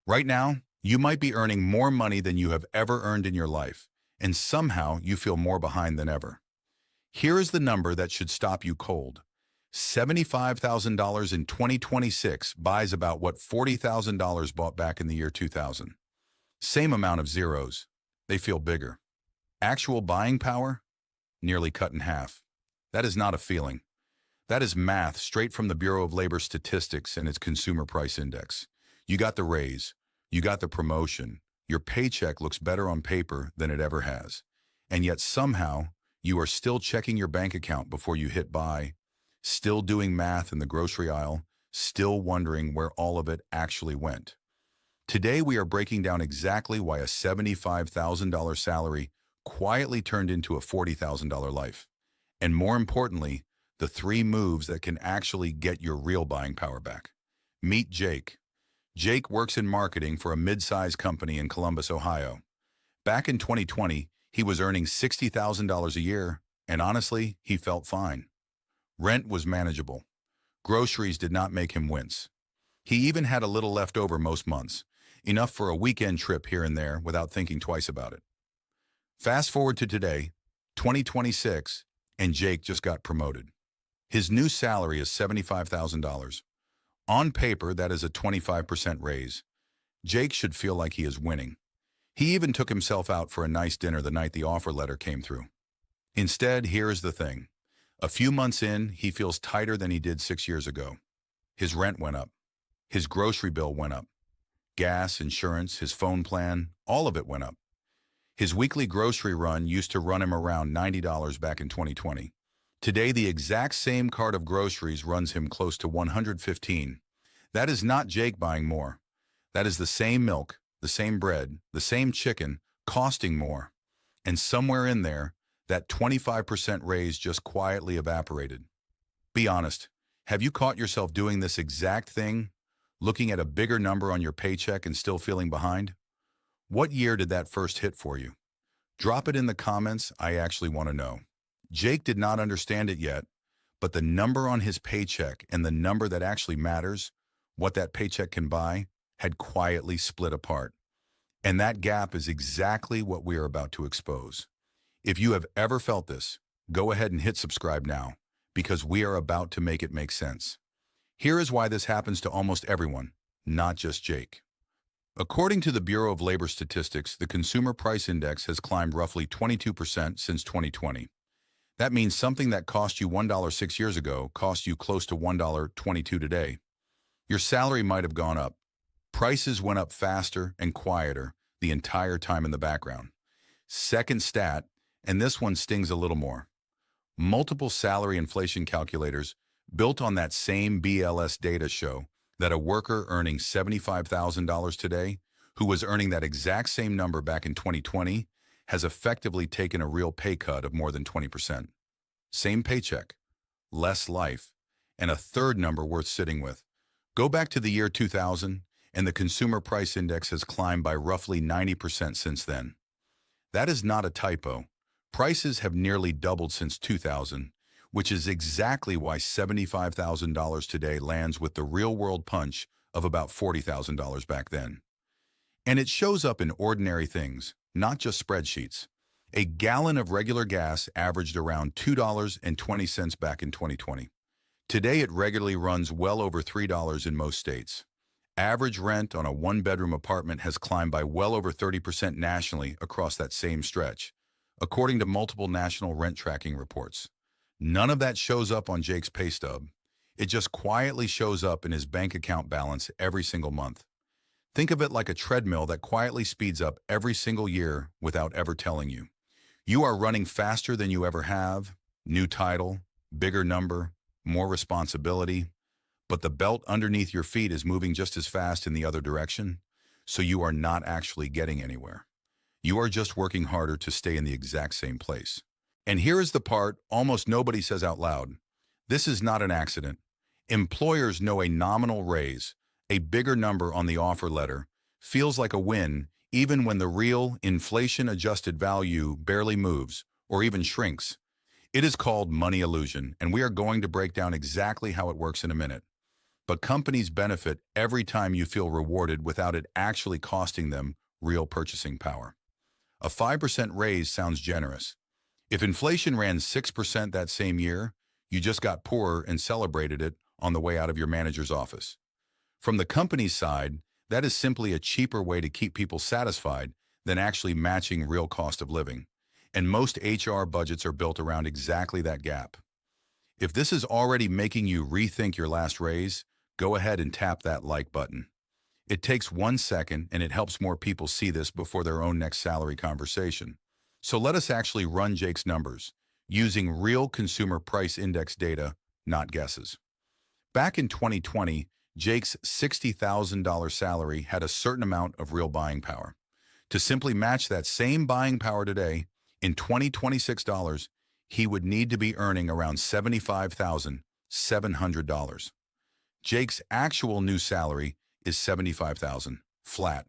Right now, you might be earning more money than you have ever earned in your life, and somehow you feel more behind than ever. Here is the number that should stop you cold. $75,000 in 2026 buys about what $40,000 bought back in the year 2000. Same amount of zeros. They feel bigger. Actual buying power? Nearly cut in half. That is not a feeling. That is math straight from the Bureau of Labor Statistics and its Consumer Price Index. You got the raise. You got the promotion. Your paycheck looks better on paper than it ever has. And yet somehow, you are still checking your bank account before you hit buy, still doing math in the grocery aisle, still wondering where all of it actually went. Today, we are breaking down exactly why a $75,000 salary quietly turned into a $40,000 life. And more importantly, the 3 moves that can actually get your real buying power back. Meet Jake. Jake works in marketing for a mid-sized company in Columbus, Ohio. Back in 2020, he was earning $60,000 a year, and honestly, he felt fine. Rent was manageable. Groceries did not make him wince. He even had a little left over most months, enough for a weekend trip here and there without thinking twice about it. Fast forward to today, 2026, and Jake just got promoted. His new salary is $75,000. On paper, that is a 25% raise. Jake should feel like he is winning. He even took himself out for a nice dinner the night the offer letter came through. Instead, here is the thing. A few months in, he feels tighter than he did 6 years ago. His rent went up. His grocery bill went up. Gas, insurance, his phone plan, all of it went up. His weekly grocery run used to run him around $90 back in 2020. Today, the exact same cart of groceries runs him close to $115. That is not Jake buying more. That is the same milk, the same bread, the same chicken, costing more. And somewhere in there, that 25% raise just quietly evaporated. Be honest, have you caught yourself doing this exact thing? Looking at a bigger number on your paycheck and still feeling behind? What year did that first hit for you? Drop it in the comments, I actually want to know. Jake did not understand it yet, but the number on his paycheck and the number that actually matters, what that paycheck can buy, had quietly split apart. And that gap is exactly what we are about to expose. If you have ever felt this, go ahead and hit subscribe now, because we are about to make it make sense. Here is why this happens to almost everyone, not just Jake. According to the Bureau of Labor Statistics, the Consumer Price Index has climbed roughly 22% since 2020. That means something that cost you $1 6 years ago cost you close to $1.22 today. Your salary might have gone up. Prices went up faster and quieter the entire time in the background. Second stat, and this one stings a little more. Multiple salary inflation calculators built on that same BLS data show that a worker earning $75,000 today, who was earning that exact same number back in 2020, has effectively taken a real pay cut of more than 20%. Same paycheck, less life, and a third number worth sitting with. Go back to the year 2000, and the Consumer Price Index has climbed by roughly 90% since then. That is not a typo. Prices have nearly doubled since 2000, which is exactly why $75,000 today lands with the real-world punch of about $40,000 back then. And it shows up in ordinary things, not just spreadsheets. A gallon of regular gas averaged around $2.20 back in 2020. Today it regularly runs well over $3 in most states. Average rent on a one-bedroom apartment has climbed by well over 30% nationally across that same stretch, according to multiple national rent tracking reports. None of that shows up on Jake's pay stub. It just quietly shows up in his bank account balance every single month. Think of it like a treadmill that quietly speeds up every single year without ever telling you. You are running faster than you ever have, new title, bigger number, more responsibility, but the belt underneath your feet is moving just as fast in the other direction, so you are not actually getting anywhere. You are just working harder to stay in the exact same place. And here is the part almost nobody says out loud. This is not an accident. Employers know a nominal raise, a bigger number on the offer letter, feels like a win even when the real inflation-adjusted value barely moves or even shrinks. It is called money illusion, and we are going to break down exactly how it works in a minute. but companies benefit every time you feel rewarded without it actually costing them real purchasing power. A 5% raise sounds generous. If inflation ran 6% that same year, you just got poorer and celebrated it on the way out of your manager's office. From the company's side, that is simply a cheaper way to keep people satisfied than actually matching real cost of living. And most HR budgets are built around exactly that gap. If this is already making you rethink your last raise, go ahead and tap that like button. It takes 1 second and it helps more people see this before their own next salary conversation. So let us actually run Jake's numbers, using real consumer price index data, not guesses. Back in 2020, Jake's $60,000 salary had a certain amount of real buying power. To simply match that same buying power today, in 2026 dollars, he would need to be earning around $75,700. Jake's actual new salary is $75,000, flat.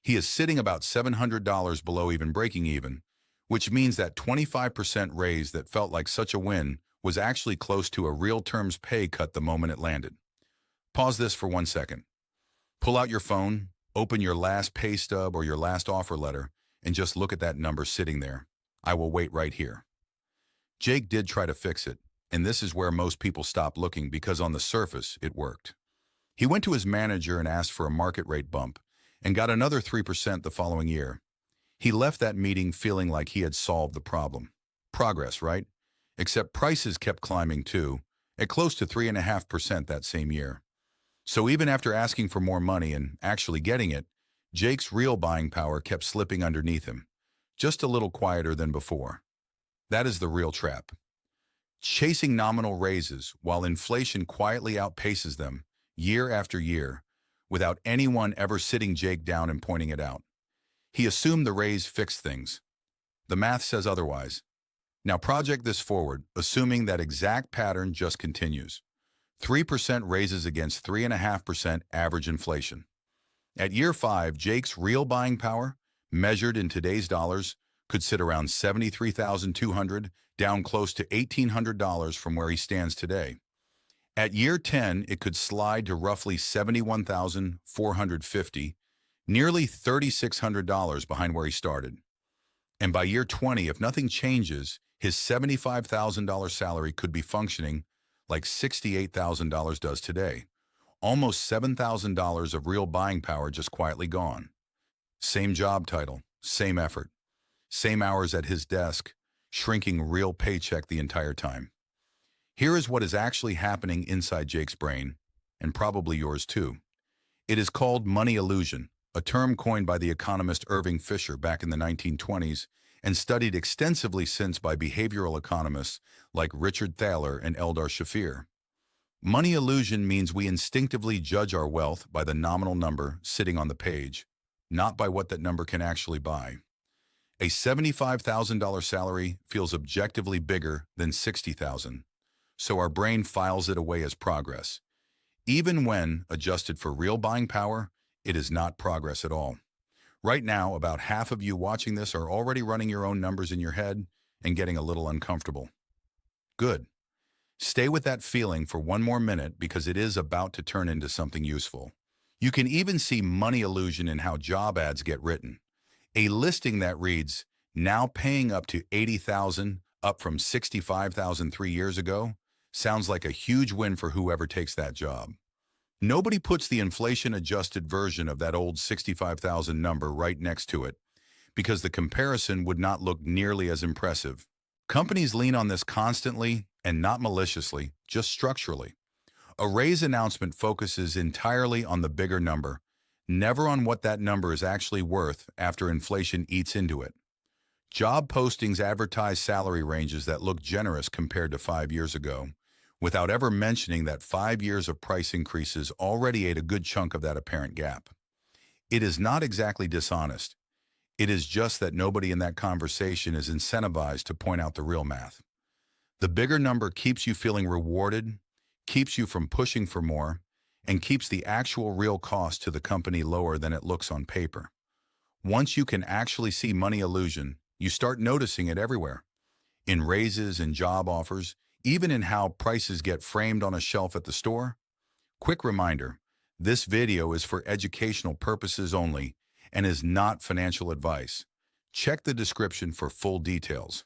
He is sitting about $700 below even breaking even, which means that 25% raise that felt like such a win was actually close to a real terms pay cut the moment it landed. Pause this for 1 second. Pull out your phone, open your last pay stub or your last offer letter, and just look at that number sitting there. I will wait right here. Jake did try to fix it, and this is where most people stop looking because on the surface, it worked. He went to his manager and asked for a market rate bump and got another 3% the following year. He left that meeting feeling like he had solved the problem. Progress, right? Except prices kept climbing too, at close to 3.5% that same year. So even after asking for more money and actually getting it, Jake's real buying power kept slipping underneath him, just a little quieter than before. That is the real trap. Chasing nominal raises while inflation quietly outpaces them year after year without anyone ever sitting Jake down and pointing it out. He assumed the raise fixed things. The math says otherwise. Now project this forward, assuming that exact pattern just continues. 3% raises against 3.5% average inflation. At year 5, Jake's real buying power, measured in today's dollars, could sit around $73,200, down close to $1,800 from where he stands today. At year 10, it could slide to roughly $71,450, nearly $3,600 behind where he started. And by year 20, if nothing changes, his $75,000 salary could be functioning like $68,000 does today. Almost $7,000 of real buying power just quietly gone. Same job title, same effort, same hours at his desk, shrinking real paycheck the entire time. Here is what is actually happening inside Jake's brain, and probably yours too. It is called money illusion, a term coined by the economist Irving Fisher back in the 1920s and studied extensively since by behavioral economists like Richard Thaler and Eldar Shafir. Money illusion means we instinctively judge our wealth by the nominal number sitting on the page, not by what that number can actually buy. A $75,000 salary feels objectively bigger than $60,000, so our brain files it away as progress. Even when adjusted for real buying power, it is not progress at all. Right now, about half of you watching this are already running your own numbers in your head and getting a little uncomfortable. Good. Stay with that feeling for 1 more minute because it is about to turn into something useful. You can even see money illusion in how job ads get written. A listing that reads, now paying up to $80,000, up from $65,000 3 years ago, sounds like a huge win for whoever takes that job. Nobody puts the inflation-adjusted version of that old $65,000 number right next to it because the comparison would not look nearly as impressive. Companies lean on this constantly and not maliciously, just structurally. A raise announcement focuses entirely on the bigger number, never on what that number is actually worth after inflation eats into it. Job postings advertise salary ranges that look generous compared to 5 years ago, without ever mentioning that 5 years of price increases already ate a good chunk of that apparent gap. It is not exactly dishonest. It is just that nobody in that conversation is incentivized to point out the real math. The bigger number keeps you feeling rewarded, keeps you from pushing for more, and keeps the actual real cost to the company lower than it looks on paper. Once you can actually see money illusion, you start noticing it everywhere. In raises and job offers, even in how prices get framed on a shelf at the store. Quick reminder, this video is for educational purposes only and is not financial advice. Check the description for full details.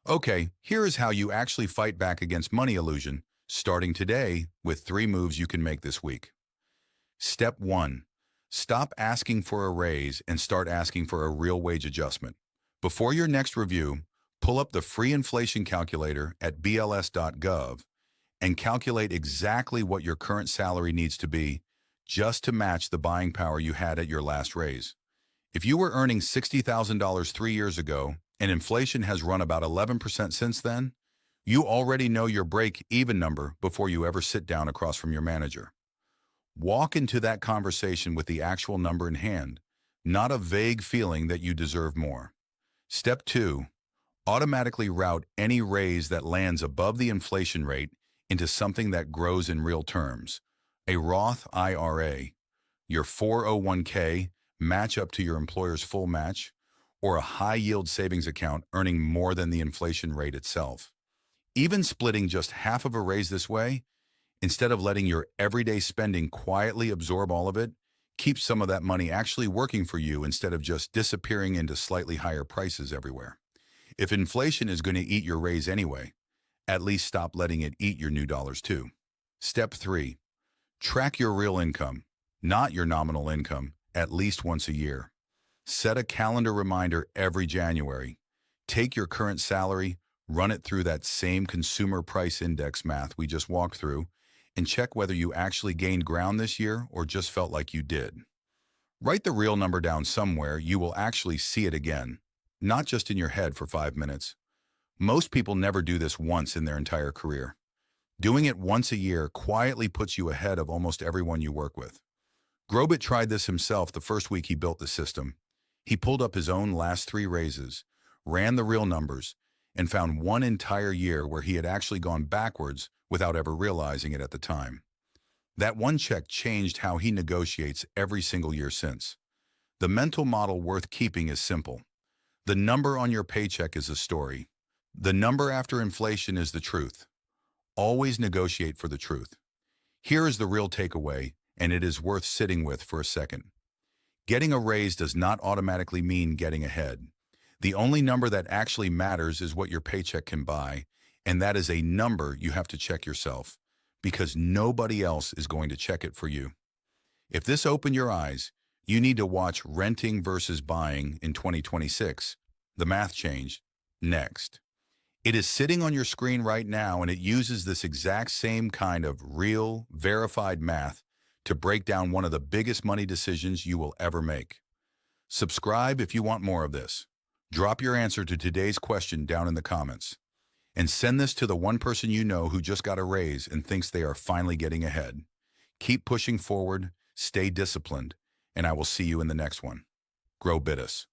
Okay, here is how you actually fight back against money illusion, starting today with 3 moves you can make this week. Step 1. Stop asking for a raise and start asking for a real wage adjustment. Before your next review, pull up the free inflation calculator at BLS.gov and calculate exactly what your current salary needs to be just to match the buying power you had at your last raise. If you were earning $60,000 3 years ago and inflation has run about 11% since then, you already know your break-even number before you ever sit down across from your manager. Walk into that conversation with the actual number in hand, not a vague feeling that you deserve more. Step 2. Automatically route any raise that lands above the inflation rate into something that grows in real terms. A Roth IRA, your 401k match up to your employer's full match, or a high-yield savings account earning more than the inflation rate itself. Even splitting just half of a raise this way, instead of letting your everyday spending quietly absorb all of it, keeps some of that money actually working for you instead of just disappearing into slightly higher prices everywhere. If inflation is going to eat your raise anyway, at least stop letting it eat your new dollars too. Step 3. Track your real income, not your nominal income, at least once a year. Set a calendar reminder every January. Take your current salary, run it through that same consumer price index math we just walked through, and check whether you actually gained ground this year or just felt like you did. Write the real number down somewhere you will actually see it again, not just in your head for 5 minutes. Most people never do this once in their entire career. Doing it once a year quietly puts you ahead of almost everyone you work with. Growbit tried this himself the first week he built the system. He pulled up his own last 3 raises, ran the real numbers, and found one entire year where he had actually gone backwards without ever realizing it at the time. That one check changed how he negotiates every single year since. The mental model worth keeping is simple. The number on your paycheck is a story. The number after inflation is the truth. Always negotiate for the truth. Here is the real takeaway, and it is worth sitting with for a second. Getting a raise does not automatically mean getting ahead. The only number that actually matters is what your paycheck can buy, and that is a number you have to check yourself, because nobody else is going to check it for you. If this opened your eyes, you need to watch Renting versus Buying in 2026, The Math Change, next. It is sitting on your screen right now, and it uses this exact same kind of real, verified math to break down one of the biggest money decisions you will ever make. Subscribe if you want more of this. Drop your answer to today's question down in the comments. And send this to the one person you know who just got a raise and thinks they are finally getting ahead. Keep pushing forward, stay disciplined, and I will see you in the next one. Growbit us.